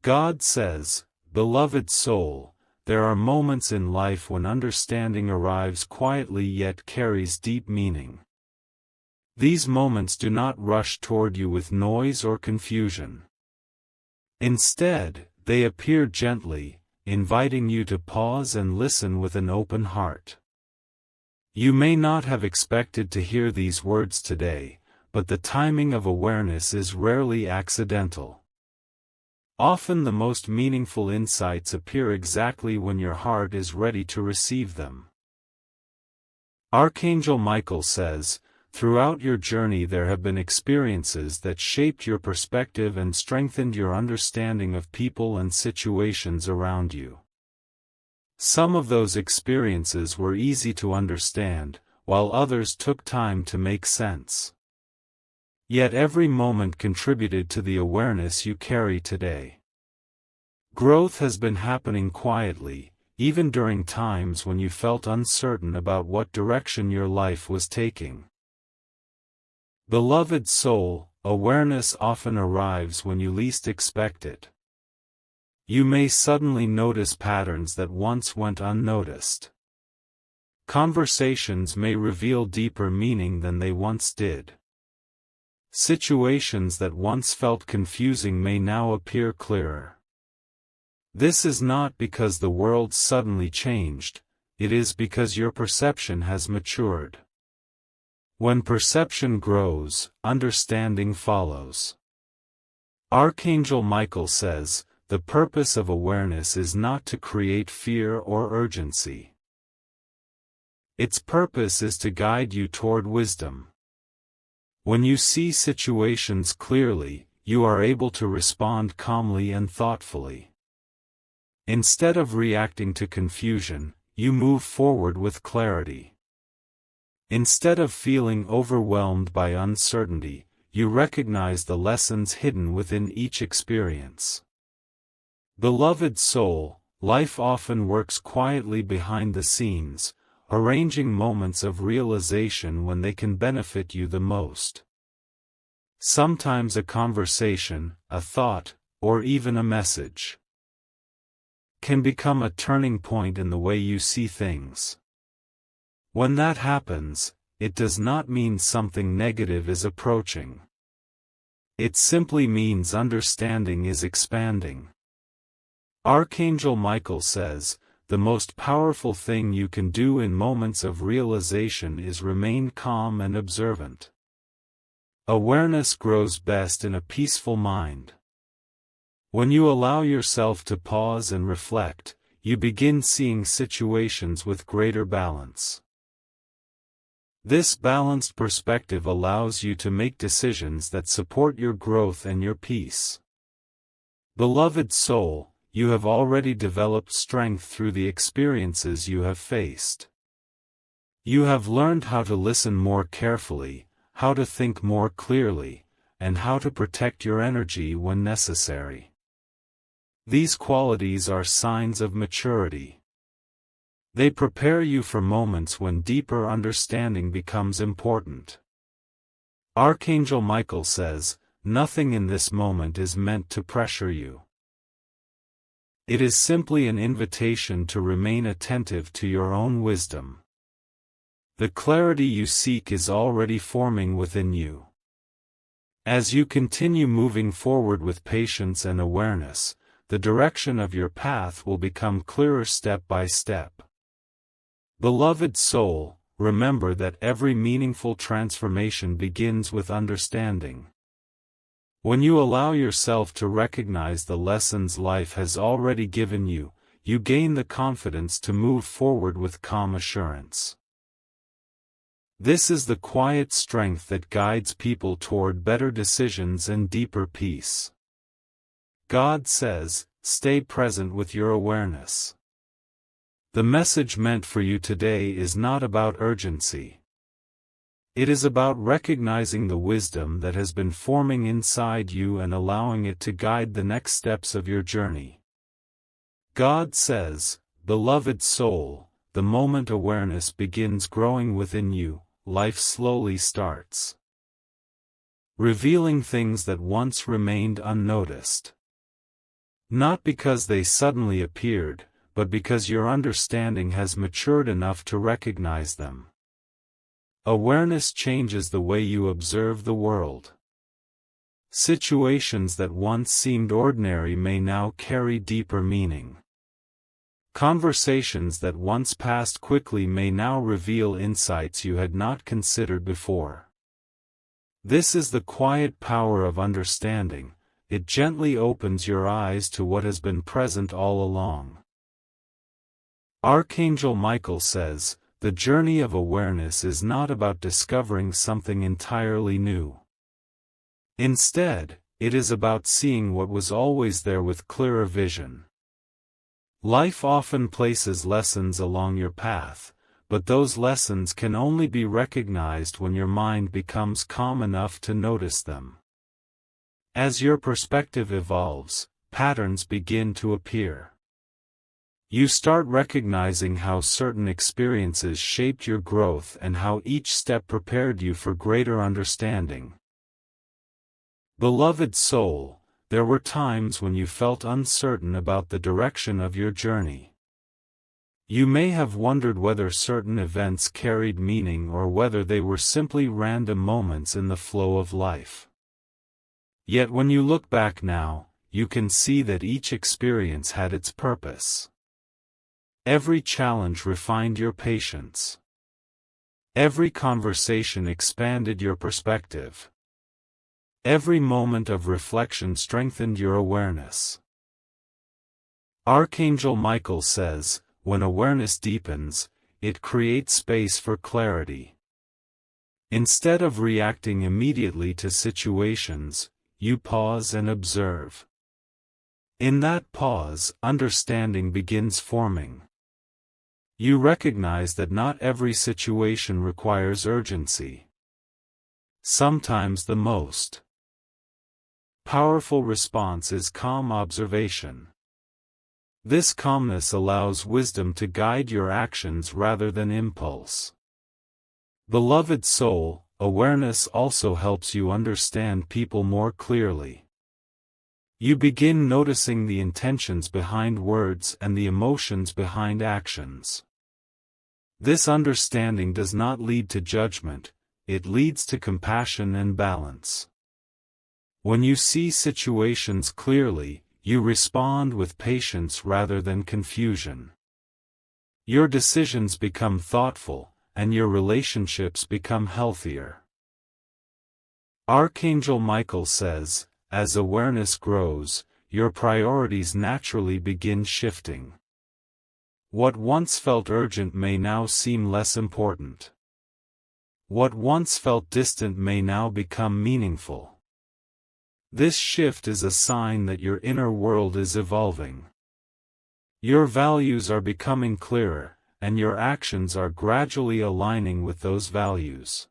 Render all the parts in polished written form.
God says, "Beloved soul, there are moments in life when understanding arrives quietly yet carries deep meaning. These moments do not rush toward you with noise or confusion. Instead, they appear gently, inviting you to pause and listen with an open heart." You may not have expected to hear these words today, but the timing of awareness is rarely accidental. Often the most meaningful insights appear exactly when your heart is ready to receive them. Archangel Michael says, "Throughout your journey there have been experiences that shaped your perspective and strengthened your understanding of people and situations around you. Some of those experiences were easy to understand, while others took time to make sense. Yet every moment contributed to the awareness you carry today. Growth has been happening quietly, even during times when you felt uncertain about what direction your life was taking. Beloved soul, awareness often arrives when you least expect it. You may suddenly notice patterns that once went unnoticed. Conversations may reveal deeper meaning than they once did. Situations that once felt confusing may now appear clearer. This is not because the world suddenly changed, it is because your perception has matured. When perception grows, understanding follows. Archangel Michael says, "The purpose of awareness is not to create fear or urgency. Its purpose is to guide you toward wisdom." When you see situations clearly, you are able to respond calmly and thoughtfully. Instead of reacting to confusion, you move forward with clarity. Instead of feeling overwhelmed by uncertainty, you recognize the lessons hidden within each experience. Beloved soul, life often works quietly behind the scenes, arranging moments of realization when they can benefit you the most. Sometimes a conversation, a thought, or even a message can become a turning point in the way you see things. When that happens, it does not mean something negative is approaching. It simply means understanding is expanding. Archangel Michael says, "The most powerful thing you can do in moments of realization is remain calm and observant." Awareness grows best in a peaceful mind. When you allow yourself to pause and reflect, you begin seeing situations with greater balance. This balanced perspective allows you to make decisions that support your growth and your peace. Beloved soul, you have already developed strength through the experiences you have faced. You have learned how to listen more carefully, how to think more clearly, and how to protect your energy when necessary. These qualities are signs of maturity. They prepare you for moments when deeper understanding becomes important. Archangel Michael says, "Nothing in this moment is meant to pressure you. It is simply an invitation to remain attentive to your own wisdom. The clarity you seek is already forming within you. As you continue moving forward with patience and awareness, the direction of your path will become clearer step by step." Beloved soul, remember that every meaningful transformation begins with understanding. When you allow yourself to recognize the lessons life has already given you, you gain the confidence to move forward with calm assurance. This is the quiet strength that guides people toward better decisions and deeper peace. God says, "Stay present with your awareness." The message meant for you today is not about urgency. It is about recognizing the wisdom that has been forming inside you and allowing it to guide the next steps of your journey. God says, "Beloved soul, the moment awareness begins growing within you, life slowly starts revealing things that once remained unnoticed. Not because they suddenly appeared, but because your understanding has matured enough to recognize them. Awareness changes the way you observe the world. Situations that once seemed ordinary may now carry deeper meaning. Conversations that once passed quickly may now reveal insights you had not considered before. This is the quiet power of understanding. It gently opens your eyes to what has been present all along. Archangel Michael says, the journey of awareness is not about discovering something entirely new. Instead, it is about seeing what was always there with clearer vision. Life often places lessons along your path, but those lessons can only be recognized when your mind becomes calm enough to notice them. As your perspective evolves, patterns begin to appear. You start recognizing how certain experiences shaped your growth and how each step prepared you for greater understanding. Beloved soul, there were times when you felt uncertain about the direction of your journey. You may have wondered whether certain events carried meaning or whether they were simply random moments in the flow of life. Yet when you look back now, you can see that each experience had its purpose. Every challenge refined your patience. Every conversation expanded your perspective. Every moment of reflection strengthened your awareness. Archangel Michael says, when awareness deepens, it creates space for clarity. Instead of reacting immediately to situations, you pause and observe. In that pause, understanding begins forming. You recognize that not every situation requires urgency. Sometimes the most powerful response is calm observation. This calmness allows wisdom to guide your actions rather than impulse. Beloved soul, awareness also helps you understand people more clearly. You begin noticing the intentions behind words and the emotions behind actions. This understanding does not lead to judgment, it leads to compassion and balance. When you see situations clearly, you respond with patience rather than confusion. Your decisions become thoughtful, and your relationships become healthier. Archangel Michael says, as awareness grows, your priorities naturally begin shifting. What once felt urgent may now seem less important. What once felt distant may now become meaningful. This shift is a sign that your inner world is evolving. Your values are becoming clearer, and your actions are gradually aligning with those values.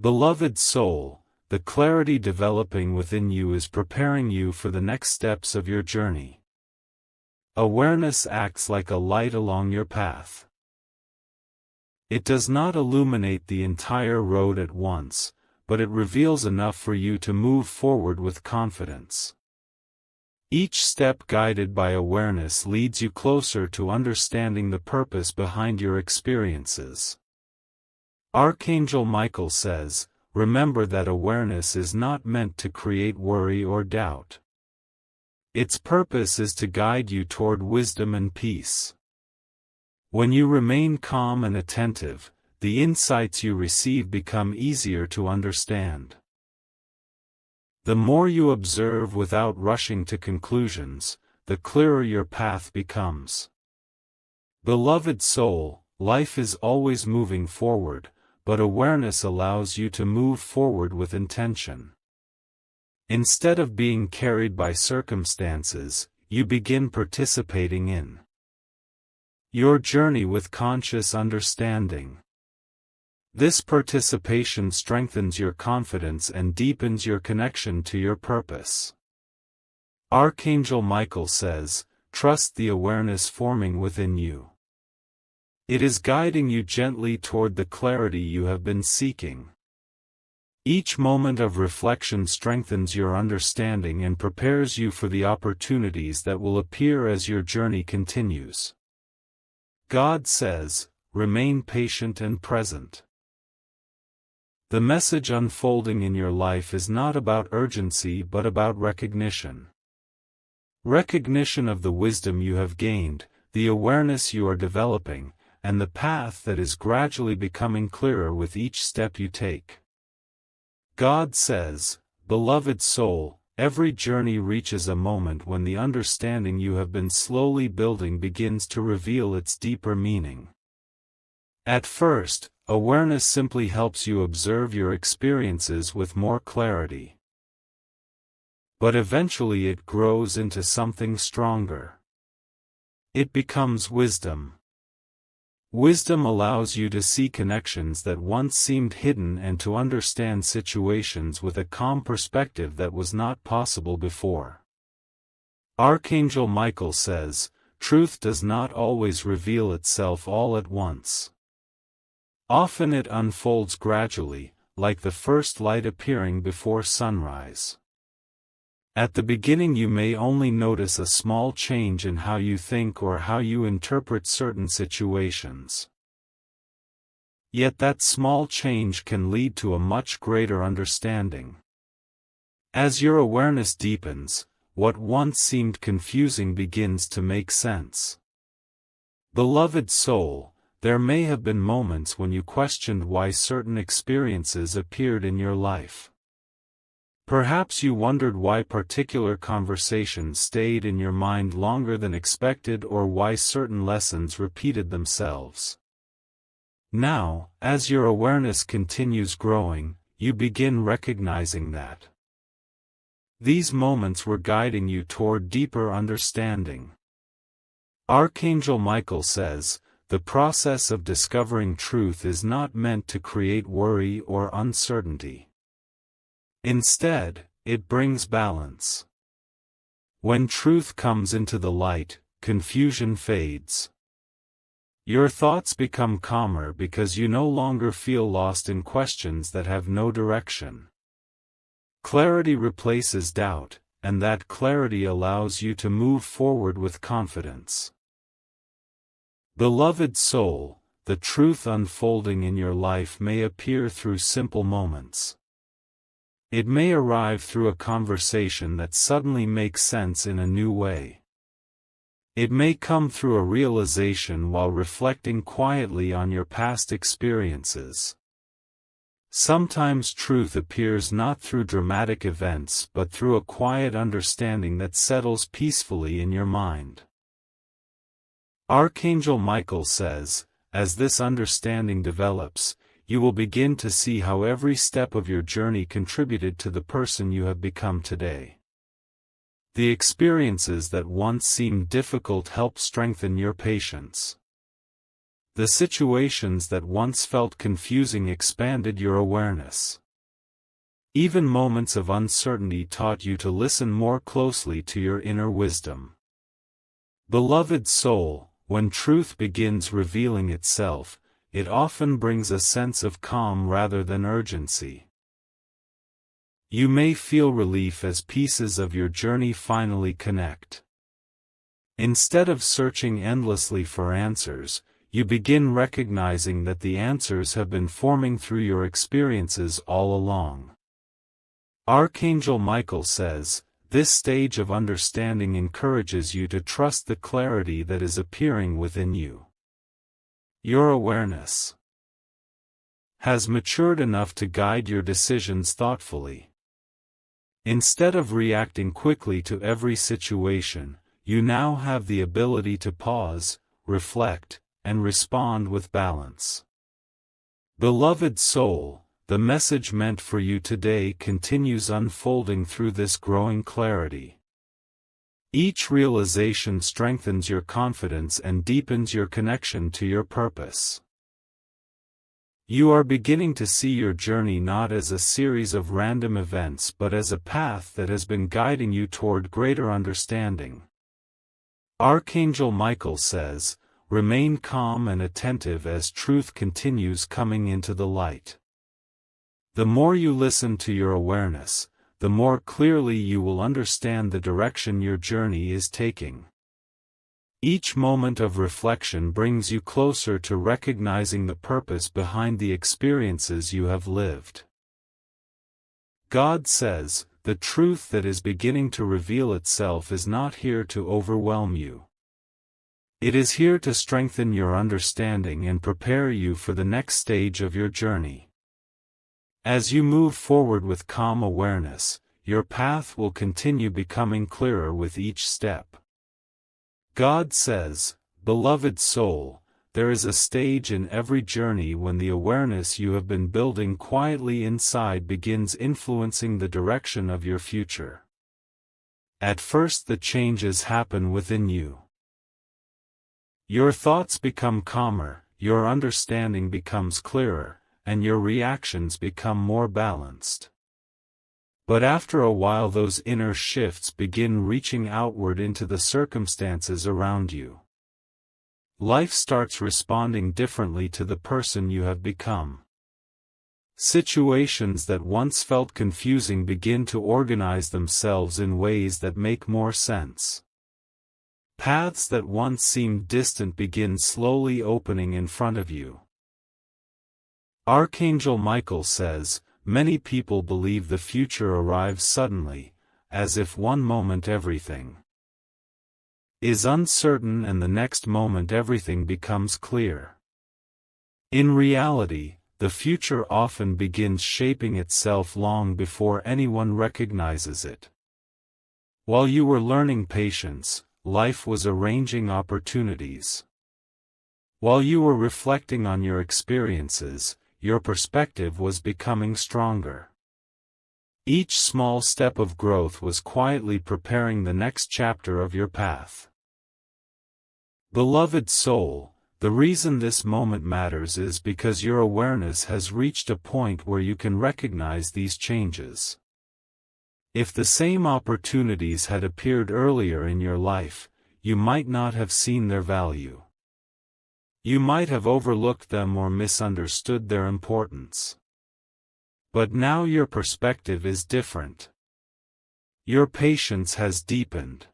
Beloved soul, the clarity developing within you is preparing you for the next steps of your journey. Awareness acts like a light along your path. It does not illuminate the entire road at once, but it reveals enough for you to move forward with confidence. Each step guided by awareness leads you closer to understanding the purpose behind your experiences. Archangel Michael says, remember that awareness is not meant to create worry or doubt. Its purpose is to guide you toward wisdom and peace. When you remain calm and attentive, the insights you receive become easier to understand. The more you observe without rushing to conclusions, the clearer your path becomes. Beloved soul, life is always moving forward, but awareness allows you to move forward with intention. Instead of being carried by circumstances, you begin participating in your journey with conscious understanding. This participation strengthens your confidence and deepens your connection to your purpose. Archangel Michael says, trust the awareness forming within you. It is guiding you gently toward the clarity you have been seeking. Each moment of reflection strengthens your understanding and prepares you for the opportunities that will appear as your journey continues. God says, remain patient and present. The message unfolding in your life is not about urgency but about recognition. Recognition of the wisdom you have gained, the awareness you are developing, and the path that is gradually becoming clearer with each step you take. God says, beloved soul, every journey reaches a moment when the understanding you have been slowly building begins to reveal its deeper meaning. At first, awareness simply helps you observe your experiences with more clarity. But eventually it grows into something stronger. It becomes wisdom. Wisdom allows you to see connections that once seemed hidden and to understand situations with a calm perspective that was not possible before. Archangel Michael says, truth does not always reveal itself all at once. Often it unfolds gradually, like the first light appearing before sunrise. At the beginning you may only notice a small change in how you think or how you interpret certain situations. Yet that small change can lead to a much greater understanding. As your awareness deepens, what once seemed confusing begins to make sense. Beloved soul, there may have been moments when you questioned why certain experiences appeared in your life. Perhaps you wondered why particular conversations stayed in your mind longer than expected or why certain lessons repeated themselves. Now, as your awareness continues growing, you begin recognizing that these moments were guiding you toward deeper understanding. Archangel Michael says, the process of discovering truth is not meant to create worry or uncertainty. Instead, it brings balance. When truth comes into the light, confusion fades. Your thoughts become calmer because you no longer feel lost in questions that have no direction. Clarity replaces doubt, and that clarity allows you to move forward with confidence. Beloved soul, the truth unfolding in your life may appear through simple moments. It may arrive through a conversation that suddenly makes sense in a new way. It may come through a realization while reflecting quietly on your past experiences. Sometimes truth appears not through dramatic events but through a quiet understanding that settles peacefully in your mind. Archangel Michael says, as this understanding develops, you will begin to see how every step of your journey contributed to the person you have become today. The experiences that once seemed difficult help strengthen your patience. The situations that once felt confusing expanded your awareness. Even moments of uncertainty taught you to listen more closely to your inner wisdom. Beloved soul, when truth begins revealing itself, it often brings a sense of calm rather than urgency. You may feel relief as pieces of your journey finally connect. Instead of searching endlessly for answers, you begin recognizing that the answers have been forming through your experiences all along. Archangel Michael says, this stage of understanding encourages you to trust the clarity that is appearing within you. Your awareness has matured enough to guide your decisions thoughtfully. Instead of reacting quickly to every situation, you now have the ability to pause, reflect, and respond with balance. Beloved soul, the message meant for you today continues unfolding through this growing clarity. Each realization strengthens your confidence and deepens your connection to your purpose. You are beginning to see your journey not as a series of random events but as a path that has been guiding you toward greater understanding. Archangel Michael says, remain calm and attentive as truth continues coming into the light. The more you listen to your awareness, the more clearly you will understand the direction your journey is taking. Each moment of reflection brings you closer to recognizing the purpose behind the experiences you have lived. God says, the truth that is beginning to reveal itself is not here to overwhelm you. It is here to strengthen your understanding and prepare you for the next stage of your journey. As you move forward with calm awareness, your path will continue becoming clearer with each step. God says, beloved soul, there is a stage in every journey when the awareness you have been building quietly inside begins influencing the direction of your future. At first the changes happen within you. Your thoughts become calmer, your understanding becomes clearer, and your reactions become more balanced. But after a while those inner shifts begin reaching outward into the circumstances around you. Life starts responding differently to the person you have become. Situations that once felt confusing begin to organize themselves in ways that make more sense. Paths that once seemed distant begin slowly opening in front of you. Archangel Michael says, many people believe the future arrives suddenly, as if one moment everything is uncertain and the next moment everything becomes clear. In reality, the future often begins shaping itself long before anyone recognizes it. While you were learning patience, life was arranging opportunities. While you were reflecting on your experiences, your perspective was becoming stronger. Each small step of growth was quietly preparing the next chapter of your path. Beloved soul, the reason this moment matters is because your awareness has reached a point where you can recognize these changes. If the same opportunities had appeared earlier in your life, you might not have seen their value. You might have overlooked them or misunderstood their importance. But now your perspective is different. Your patience has deepened.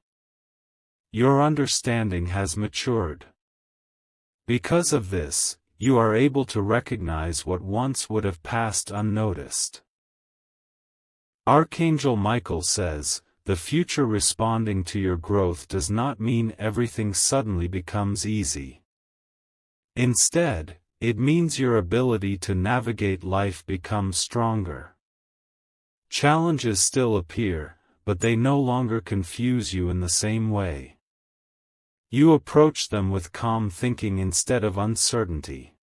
Your understanding has matured. Because of this, you are able to recognize what once would have passed unnoticed. Archangel Michael says, the future responding to your growth does not mean everything suddenly becomes easy. Instead, it means your ability to navigate life becomes stronger. Challenges still appear, but they no longer confuse you in the same way. You approach them with calm thinking instead of uncertainty.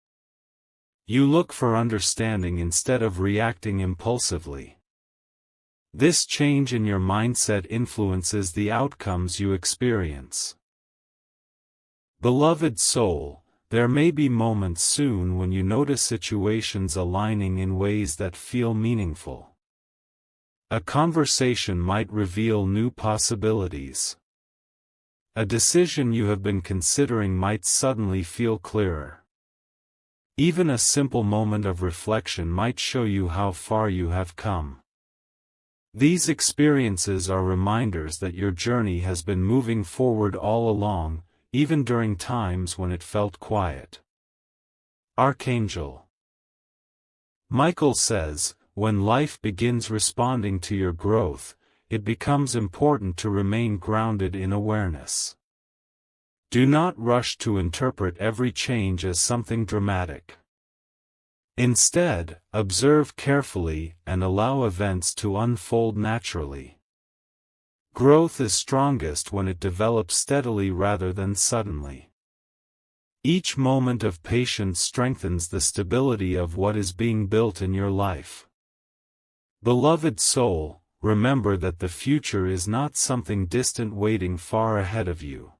You look for understanding instead of reacting impulsively. This change in your mindset influences the outcomes you experience. Beloved soul, there may be moments soon when you notice situations aligning in ways that feel meaningful. A conversation might reveal new possibilities. A decision you have been considering might suddenly feel clearer. Even a simple moment of reflection might show you how far you have come. These experiences are reminders that your journey has been moving forward all along, even during times when it felt quiet. Archangel Michael says, when life begins responding to your growth, it becomes important to remain grounded in awareness. Do not rush to interpret every change as something dramatic. Instead, observe carefully and allow events to unfold naturally. Growth is strongest when it develops steadily rather than suddenly. Each moment of patience strengthens the stability of what is being built in your life. Beloved soul, remember that the future is not something distant waiting far ahead of you.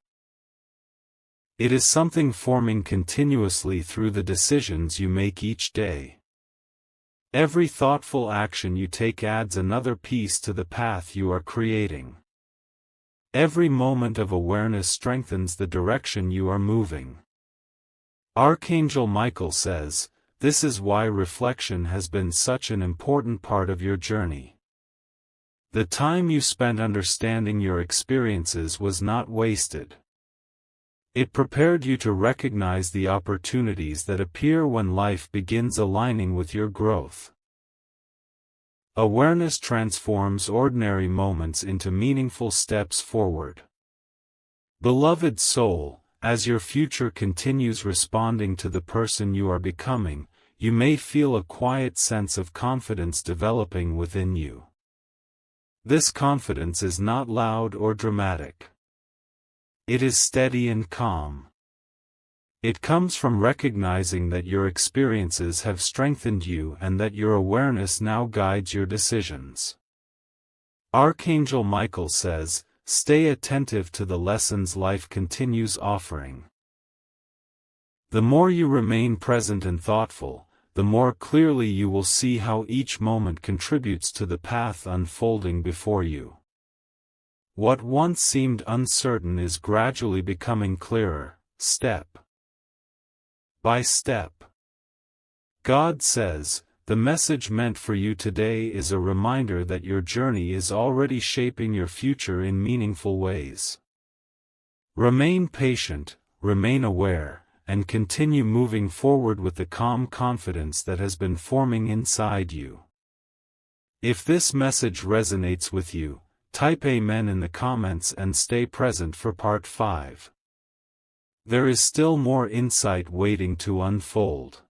It is something forming continuously through the decisions you make each day. Every thoughtful action you take adds another piece to the path you are creating. Every moment of awareness strengthens the direction you are moving. Archangel Michael says, this is why reflection has been such an important part of your journey. The time you spent understanding your experiences was not wasted. It prepared you to recognize the opportunities that appear when life begins aligning with your growth. Awareness transforms ordinary moments into meaningful steps forward. Beloved soul, as your future continues responding to the person you are becoming, you may feel a quiet sense of confidence developing within you. This confidence is not loud or dramatic. It is steady and calm. It comes from recognizing that your experiences have strengthened you and that your awareness now guides your decisions. Archangel Michael says, "Stay attentive to the lessons life continues offering." The more you remain present and thoughtful, the more clearly you will see how each moment contributes to the path unfolding before you. What once seemed uncertain is gradually becoming clearer, step by step. God says, the message meant for you today is a reminder that your journey is already shaping your future in meaningful ways. Remain patient, remain aware, and continue moving forward with the calm confidence that has been forming inside you. If this message resonates with you, type Amen in the comments and stay present for part 5. There is still more insight waiting to unfold.